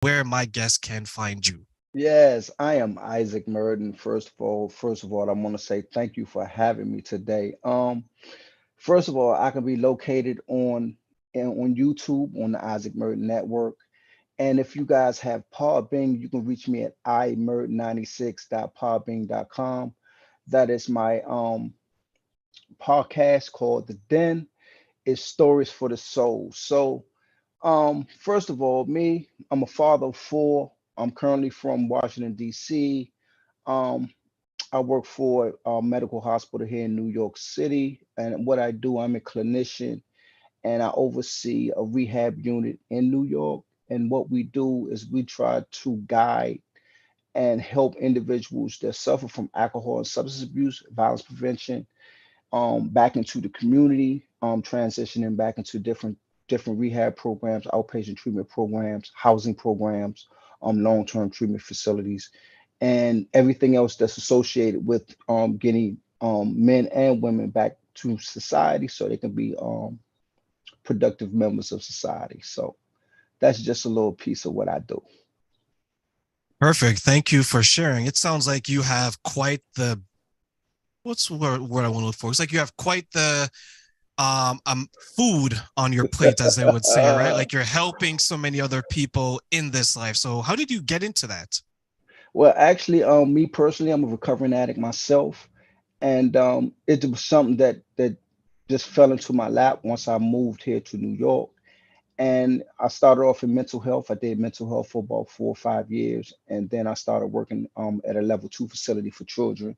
where my guests can find you. Yes, I am Isaac Murden. First of all, I want to say thank you for having me today. First of all, I can be located on YouTube on the Isaac Murden Network. And if you guys have Podbean, you can reach me at imurd96.podbean.com. That is my podcast called The Den. It's Stories for the Soul. So first of all, I'm a father of four. I'm currently from Washington, D.C. Um, I work for a medical hospital here in New York City. And what I do, I'm a clinician and I oversee a rehab unit in New York. And what we do is we try to guide and help individuals that suffer from alcohol and substance abuse, violence prevention, back into the community, transitioning back into different rehab programs, outpatient treatment programs, housing programs, long-term treatment facilities, and everything else that's associated with getting men and women back to society so they can be productive members of society. So that's just a little piece of what I do. Perfect. Thank you for sharing. It sounds like you have quite the what's the word I want to look for? It's like you have quite the food on your plate, as they would say, right? Like you're helping so many other people in this life. So how did you get into that? Well, actually, me personally, I'm a recovering addict myself, and it was something that just fell into my lap once I moved here to New York. And I started off in mental health. I did mental health for about 4 or 5 years, and then I started working at a level 2 facility for children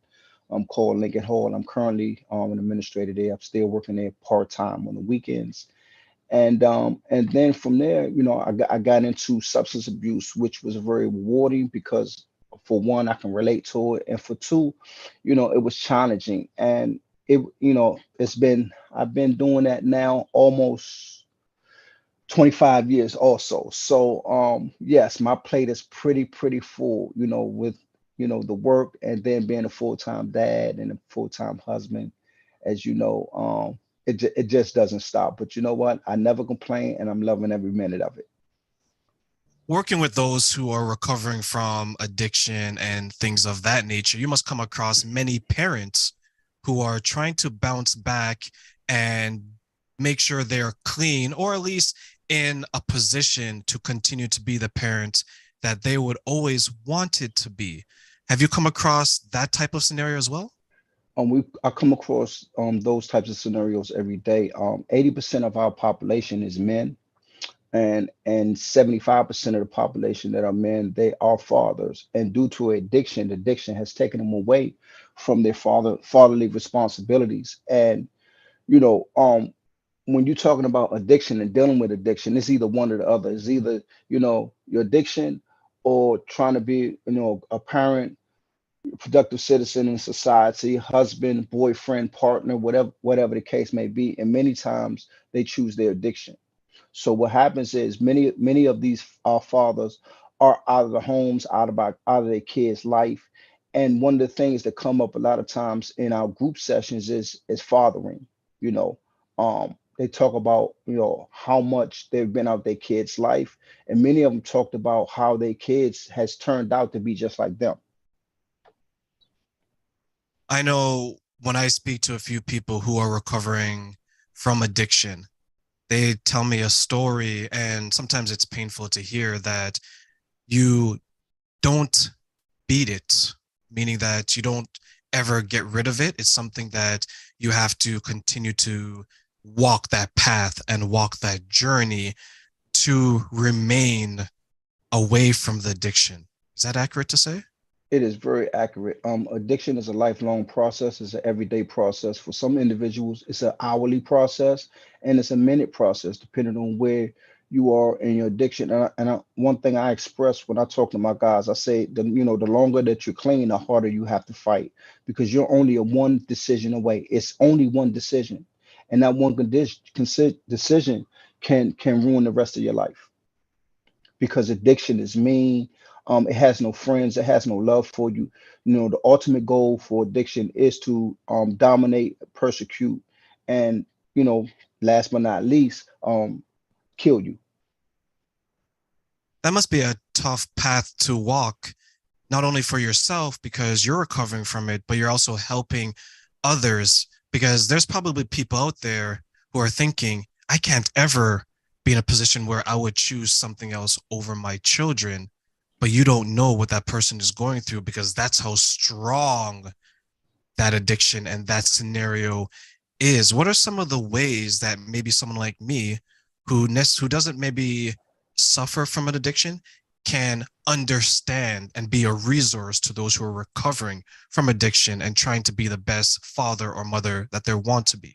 called Lincoln Hall. I'm currently an administrator there. I'm still working there part time on the weekends. And then from there, I got into substance abuse, which was very rewarding because for one, I can relate to it, and for two, it was challenging. And I've been doing that now almost 25 years also. So yes, my plate is pretty full, with the work and then being a full-time dad and a full-time husband, as you know, it just doesn't stop. But you know what? I never complain and I'm loving every minute of it. Working with those who are recovering from addiction and things of that nature, you must come across many parents who are trying to bounce back and make sure they're clean, or at least in a position to continue to be the parent that they would always wanted to be. Have you come across that type of scenario as well? I come across those types of scenarios every day. 80% of our population is men, and 75% of the population that are men, they are fathers, and due to addiction has taken them away from their fatherly responsibilities. And you know when you're talking about addiction and dealing with addiction, it's either one or the other. It's either your addiction or trying to be a parent, productive citizen in society, husband, boyfriend, partner, whatever the case may be. And many times they choose their addiction. So what happens is many of these fathers are out of the homes, out of their kids' life. And one of the things that come up a lot of times in our group sessions is fathering. They talk about how much they've been out their kids' life, and many of them talked about how their kids has turned out to be just like them. I know when I speak to a few people who are recovering from addiction, they tell me a story, and sometimes it's painful to hear that you don't beat it, meaning that you don't ever get rid of it. It's something that you have to continue to walk that path and walk that journey to remain away from the addiction. Is that accurate to say? It is very accurate. Addiction is a lifelong process. It's an everyday process. For some individuals, it's an hourly process, and it's a minute process, depending on where you are in your addiction. One thing I express when I talk to my guys, I say, the longer that you're clean, the harder you have to fight, because you're only a one decision away. It's only one decision, and that one decision can ruin the rest of your life, because addiction is mean. It has no friends. It has no love for you. The ultimate goal for addiction is to dominate, persecute, and you know, last but not least, kill you. That must be a tough path to walk, not only for yourself because you're recovering from it, but you're also helping others because there's probably people out there who are thinking, I can't ever be in a position where I would choose something else over my children. But you don't know what that person is going through because that's how strong that addiction and that scenario is. What are some of the ways that maybe someone like me who doesn't maybe suffer from an addiction can understand and be a resource to those who are recovering from addiction and trying to be the best father or mother that they want to be?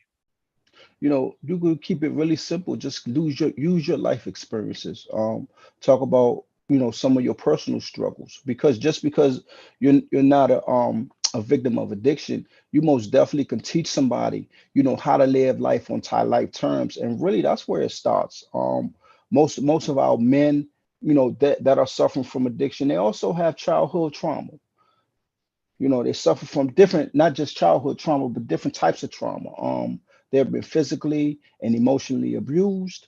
You could keep it really simple. Just use your life experiences. Talk about some of your personal struggles, because just because you're not a victim of addiction, you most definitely can teach somebody how to live life on tie life terms, and really that's where it starts. Most of our men, that are suffering from addiction, they also have childhood trauma. They suffer from different, not just childhood trauma, but different types of trauma. They've been physically and emotionally abused.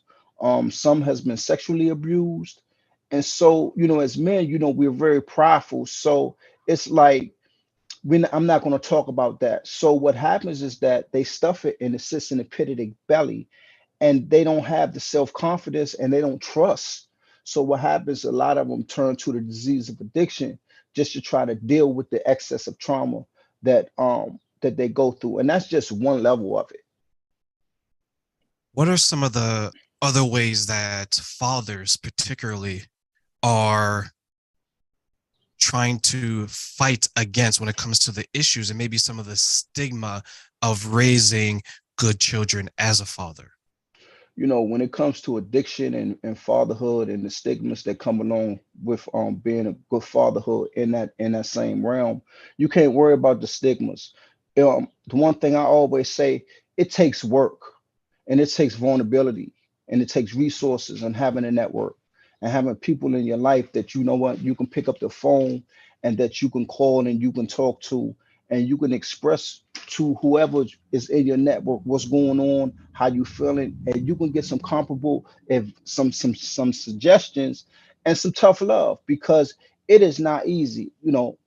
Some has been sexually abused. And so, as men, we're very prideful. So it's like, I'm not going to talk about that. So what happens is that they stuff it and it sits in the pit of their belly, and they don't have the self-confidence and they don't trust. So what happens, a lot of them turn to the disease of addiction just to try to deal with the excess of trauma that they go through. And that's just one level of it. What are some of the other ways that fathers, particularly, are trying to fight against when it comes to the issues and maybe some of the stigma of raising good children as a father? When it comes to addiction and fatherhood and the stigmas that come along with being a good fatherhood in that same realm, you can't worry about the stigmas. The one thing I always say, it takes work, and it takes vulnerability, and it takes resources, and having a network, and having people in your life that what you can pick up the phone, and that you can call and you can talk to, and you can express to whoever is in your network what's going on, how you feeling, and you can get some comparable, if some suggestions, and some tough love, because it is not easy.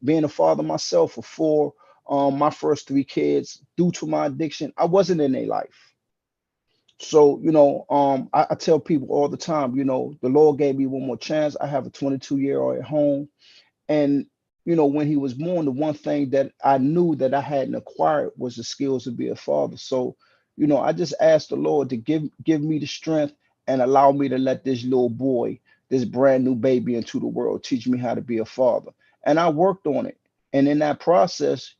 Being a father myself for four, my first three kids, due to my addiction, I wasn't in their life. So, I tell people all the time, the Lord gave me one more chance. I have a 22-year-old at home. And when he was born, the one thing that I knew that I hadn't acquired was the skills to be a father. So, I just asked the Lord to give me the strength and allow me to let this little boy, this brand new baby into the world, teach me how to be a father. And I worked on it. And in that process,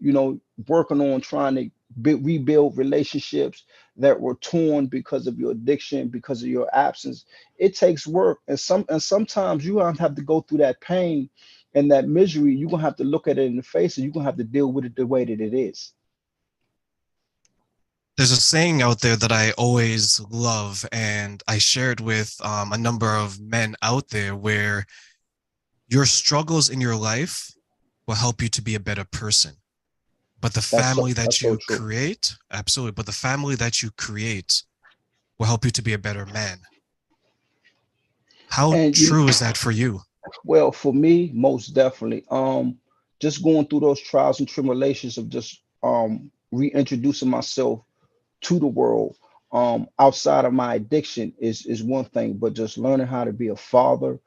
working on trying to rebuild relationships that were torn because of your addiction, because of your absence, it takes work. And sometimes you don't have to go through that pain and that misery. You're gonna have to look at it in the face, and you're gonna have to deal with it the way that it is. There's a saying out there that I always love, and I shared with a number of men out there where your struggles in your life will help you to be a better person. But the family That's that so you true. create, absolutely, but the family that you create will help you to be a better man. How And true is that for you? well, for me, most definitely. Just going through those trials and tribulations of just reintroducing myself to the world, outside of my addiction, is one thing, but just learning how to be a father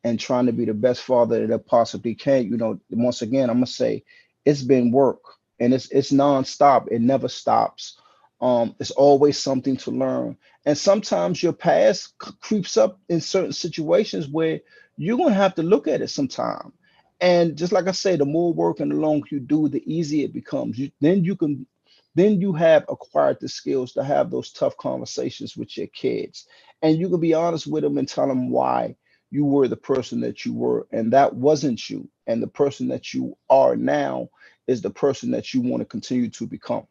and trying to be the best father that I possibly can. Once again, I'm gonna say it's been work, and it's nonstop. It never stops. It's always something to learn, and sometimes your past creeps up in certain situations where you're gonna have to look at it sometime. And just like I say, the more work and the longer you do, the easier it becomes. Then you have acquired the skills to have those tough conversations with your kids, and you can be honest with them and tell them why you were the person that you were, and that wasn't you, and the person that you are now is the person that you want to continue to become.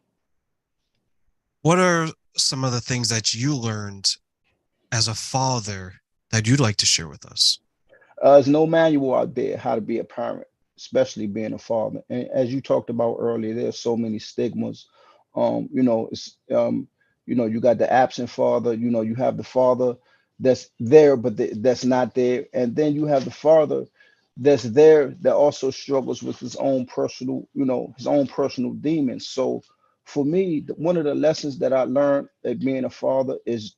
What are some of the things that you learned as a father that you'd like to share with us? There's no manual out there how to be a parent, especially being a father. And as you talked about earlier, there's so many stigmas. It's you got the absent father. You have the father that's there, but that's not there. And then you have the father that's there that also struggles with his own personal, his own personal demons. So for me, one of the lessons that I learned at being a father is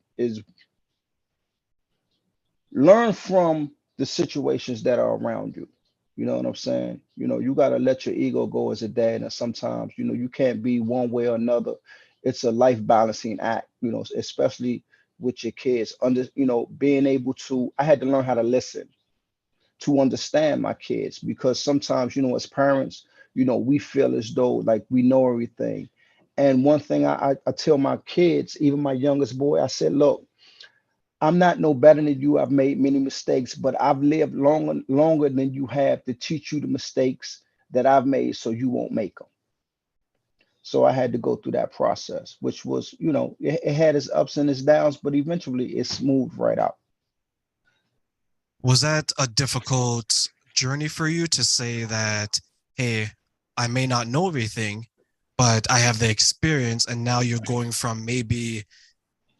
learn from the situations that are around you. You know what I'm saying? You got to let your ego go as a dad. And sometimes, you can't be one way or another. It's a life balancing act, especially with your kids. Being able to, I had to learn how to listen to understand my kids because sometimes, as parents, we feel as though like we know everything. And one thing I tell my kids, even my youngest boy, I said, look, I'm not no better than you. I've made many mistakes, but I've lived longer than you have to teach you the mistakes that I've made so you won't make them. So I had to go through that process, which was, it had its ups and its downs, but eventually it smoothed right out. Was that a difficult journey for you to say that, hey, I may not know everything, but I have the experience, and now you're going from maybe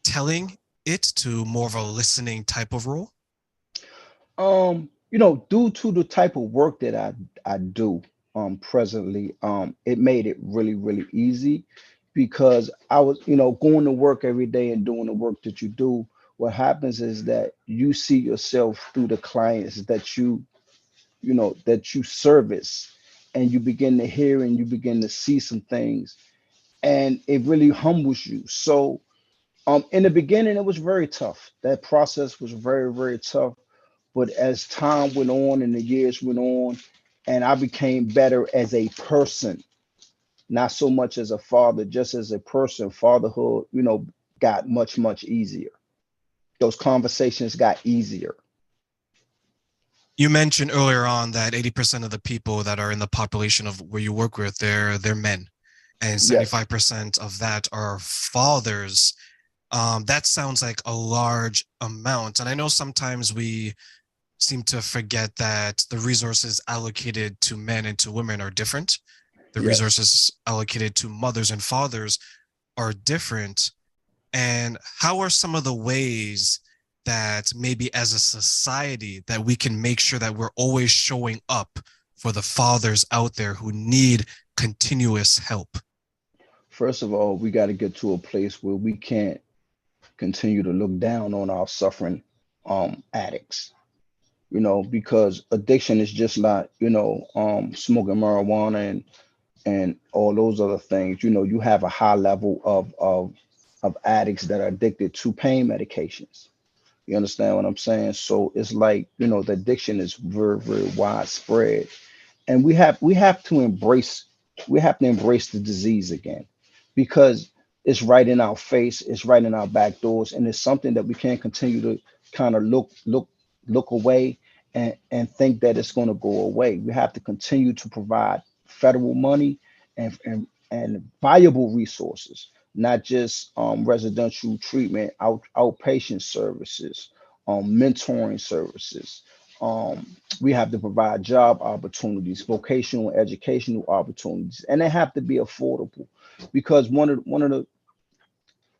telling it to more of a listening type of role? Due to the type of work that I do presently, it made it really, really easy because I was, going to work every day and doing the work that you do. What happens is that you see yourself through the clients that you service, and you begin to hear and you begin to see some things, and it really humbles you. So in the beginning, it was very tough. That process was very, very tough. But as time went on and the years went on, and I became better as a person, not so much as a father, just as a person, fatherhood, got much, much easier. Those conversations got easier. You mentioned earlier on that 80% of the people that are in the population of where you work with, they're men, and Yes. 75% of that are fathers. That sounds like a large amount. And I know sometimes we seem to forget that the resources allocated to men and to women are different. The Yes. resources allocated to mothers and fathers are different. And how are some of the ways that maybe as a society that we can make sure that we're always showing up for the fathers out there who need continuous help? First of all, we got to get to a place where we can't continue to look down on our suffering addicts, because addiction is just like, smoking marijuana and all those other things. You have a high level of addicts that are addicted to pain medications. You understand what I'm saying? So it's like, the addiction is very, very widespread, and we have to embrace the disease again, because it's right in our face, it's right in our back doors, and it's something that we can't continue to kind of look away and think that it's going to go away. We have to continue to provide federal money and viable resources, not just residential treatment, outpatient services, mentoring services. We have to provide job opportunities, vocational educational opportunities, and they have to be affordable, because one of the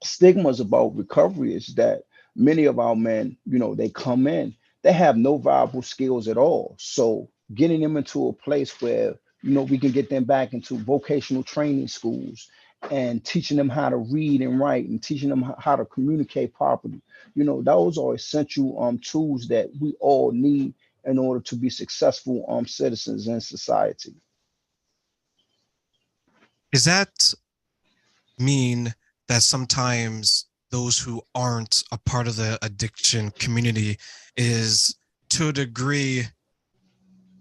stigmas about recovery is that many of our men, they come in, they have no viable skills at all. So getting them into a place where, we can get them back into vocational training schools and teaching them how to read and write and teaching them how to communicate properly. Those are essential tools that we all need in order to be successful citizens in society. Does that mean that sometimes those who aren't a part of the addiction community is to a degree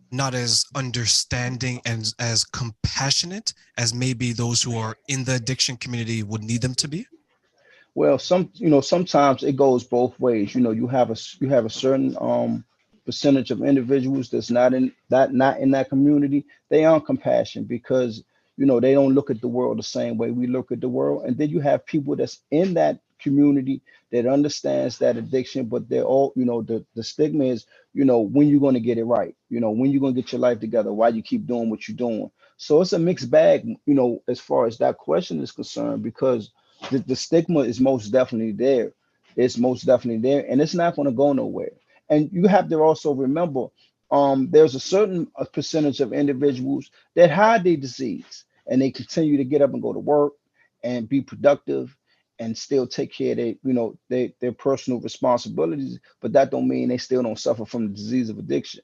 not as understanding and as compassionate as maybe those who are in the addiction community would need them to be? Well, sometimes it goes both ways. You have a certain percentage of individuals that's not in that community. They aren't compassionate because they don't look at the world the same way we look at the world. And then you have people that's in that community that understands that addiction, but they're all, the stigma is, when you're going to get it right, when you're going to get your life together, why you keep doing what you're doing. So it's a mixed bag, as far as that question is concerned, because the stigma is most definitely there. It's most definitely there, and it's not going to go nowhere. And you have to also remember, there's a certain percentage of individuals that hide their disease, and they continue to get up and go to work and be productive and still take care of their personal responsibilities. But that don't mean they still don't suffer from the disease of addiction.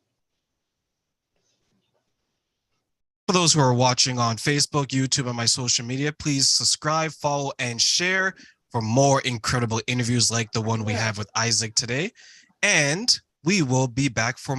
For those who are watching on Facebook, YouTube, and my social media, please subscribe, follow, and share for more incredible interviews like the one we have with Isaac today. And we will be back for